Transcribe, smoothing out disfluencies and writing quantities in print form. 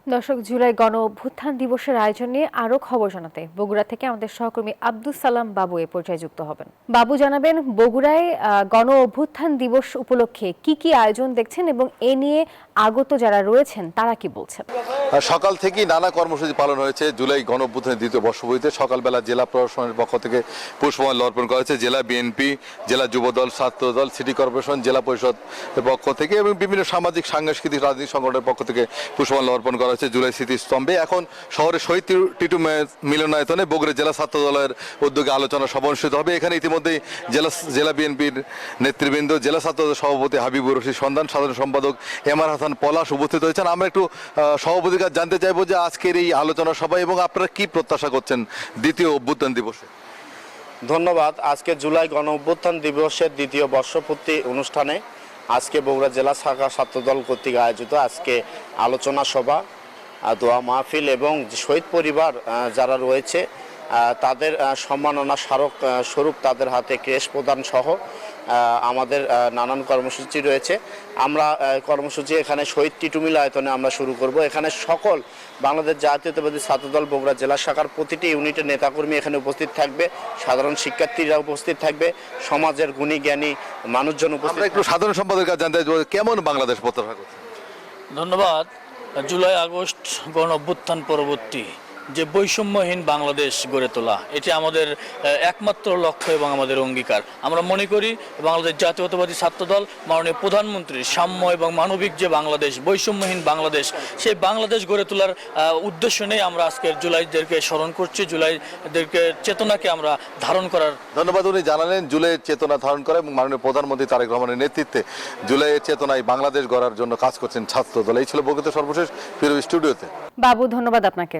দর্শক, জুলাই গণ অভ্যুত্থান দিবসের আয়োজন নিয়ে আরো খবর জানাতে বগুড়া থেকে আমাদের সহকর্মী আব্দুস সালাম বাবু এ পর্যায়ে যুক্ত হবেন। বাবু জানাবেন বগুড়ায় গণ অভ্যুত্থান দিবস উপলক্ষে কি কি আয়োজন দেখছেন এবং এ নিয়ে আগত যারা রয়েছেন তারা কি বলছেন। সকাল থেকেই নানা কর্মসূচি পালন হয়েছে। জুলাই গণ অভ্যুত্থানের দ্বিতীয় বর্ষপূর্তিতে সকালবেলা জেলা প্রশাসনের পক্ষ থেকে পুষ্পমাল্য অর্পণ করা হয়েছে। জেলা বিএনপি, জেলা যুবদল, ছাত্রদল, সিটি কর্পোরেশন, জেলা পরিষদের পক্ষ থেকে এবং বিভিন্ন সামাজিক সাংস্কৃতিক রাজনৈতিক সংগঠনের পক্ষ থেকে পুষ্পমাল্য অর্পণ করা হয়েছে জুলাই স্মৃতিস্তম্ভে। এখন শহরের শহীদ টিটু মিলনায়তনে বগুড়া জেলা ছাত্র দলের উদ্যোগে আলোচনা সভা অনুষ্ঠিত হবে। এখানে ইতিমধ্যেই জেলা বিএনপির নেতৃবৃন্দ, জেলা ছাত্র সভাপতি হাবিবুর রশিদ সন্ধান, সাধারণ সম্পাদক এমআর হাসান পলাশ উপস্থিত হয়েছেন। আমরা একটু সভাপতি জানতে চাইবো যে আজকের এই আলোচনা সভা এবং আপনারা কি প্রত্যাশা করছেন দ্বিতীয় অভ্যুত্থান দিবসে। ধন্যবাদ। আজকে জুলাই গণ অভ্যুত্থান দিবসের দ্বিতীয় বর্ষপূর্তি অনুষ্ঠানে আজকে বগুড়া জেলা শাখা ছাত্রদল কর্তৃক আয়োজিত আজকে আলোচনা সভা, দোয়া মাহফিল এবং শহীদ পরিবার যারা রয়েছে তাদের সম্মাননা স্মারক স্বরূপ তাদের হাতে ক্রেশ প্রদান সহ আমাদের নানান কর্মসূচি রয়েছে। আমরা কর্মসূচি এখানে শহীদ টিটু মিলনায়তনে আমরা শুরু করব। এখানে সকল বাংলাদেশ জাতীয়তাবাদী ছাত্রদল বগুড়া জেলা শাখার প্রতিটি ইউনিটের নেতাকর্মী এখানে উপস্থিত থাকবে, সাধারণ শিক্ষার্থীরা উপস্থিত থাকবে, সমাজের গুণী জ্ঞানী মানুষজন উপস্থিত। একটু সাধারণ সম্পাদকের কাছে জানতে চাইবো কেমন বাংলাদেশ প্রত্যাশা করছেন। ধন্যবাদ। জুলাই আগস্ট গণ অভ্যুত্থান পরবর্তী যে বৈষম্যহীন বাংলাদেশ গড়ে তোলা, এটি আমাদের একমাত্র লক্ষ্য এবং আমাদের অঙ্গীকার। আমরা মনে করি বাংলাদেশ জাতীয়তাবাদী ছাত্রদল মাননীয় প্রধানমন্ত্রীর সাম্য এবং মানবিক যে বাংলাদেশ, বৈষম্যহীন বাংলাদেশ, সেই বাংলাদেশ গড়ে তোলার উদ্দেশ্য নিয়ে আমরা আজকের জুলাইদেরকে স্মরণ করছি, জুলাইদেরকে চেতনাকে আমরা ধারণ করার। ধন্যবাদ। উনি জানালেন জুলাইয়ের চেতনা ধারণ করে এবং মাননীয় প্রধানমন্ত্রী তারেক রহমানের নেতৃত্বে জুলাইয়ের চেতনায় বাংলাদেশ গড়ার জন্য কাজ করছেন ছাত্রদল। এই ছিল বগুড়াতে সর্বশেষ ফিরোজ স্টুডিওতে। বাবু, ধন্যবাদ আপনাকে।